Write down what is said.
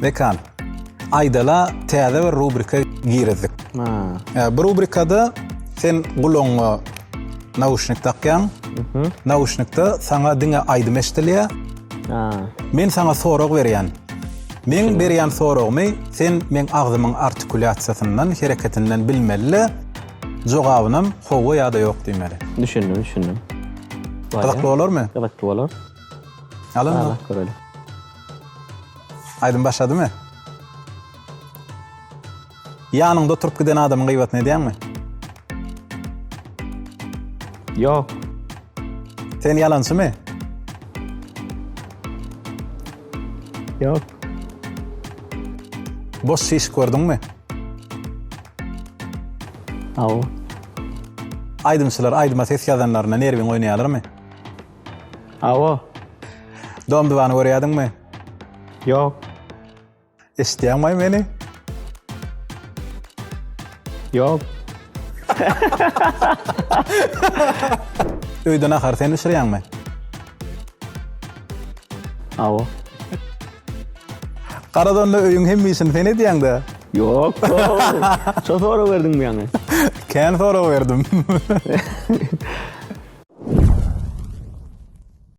Dekan. Aydala täze bir rubrika girdik. Bu rubrikada sen gulonga naushnik takyan. Naushnikda sana diňe aýdym eşdilýär. Men sana sorag berýän. Men berýän soragymy sen men agzymyň artikulasiýasyndan, hereketinden bilmeli. Jogabynam howa ýa-da ýok diýmeli. Düşündüm. Gydakly bolarmy? Gydakly bolar. Alın. Allah görelim. Aydın başladymy? Ýanyňda oturup giden adamyň gıybatyny edýänmi? Yok. Sen ýalançymy? Yok. Boş şiş gördüňmi? Aw. Aydymçylar aýdyma ses ýazanlaryna nerwiň oýnaýarlarmy? Aw. Dom dywany görýärdiňmi? Yok. Eşitýärmi meni? Yok. Öýden ahar sen işirýärmi? Aw. Garadonda öýüň hemmisini sen edýäň-de. Yok. Çok soru verdin bu yana. Kän sorag berdim.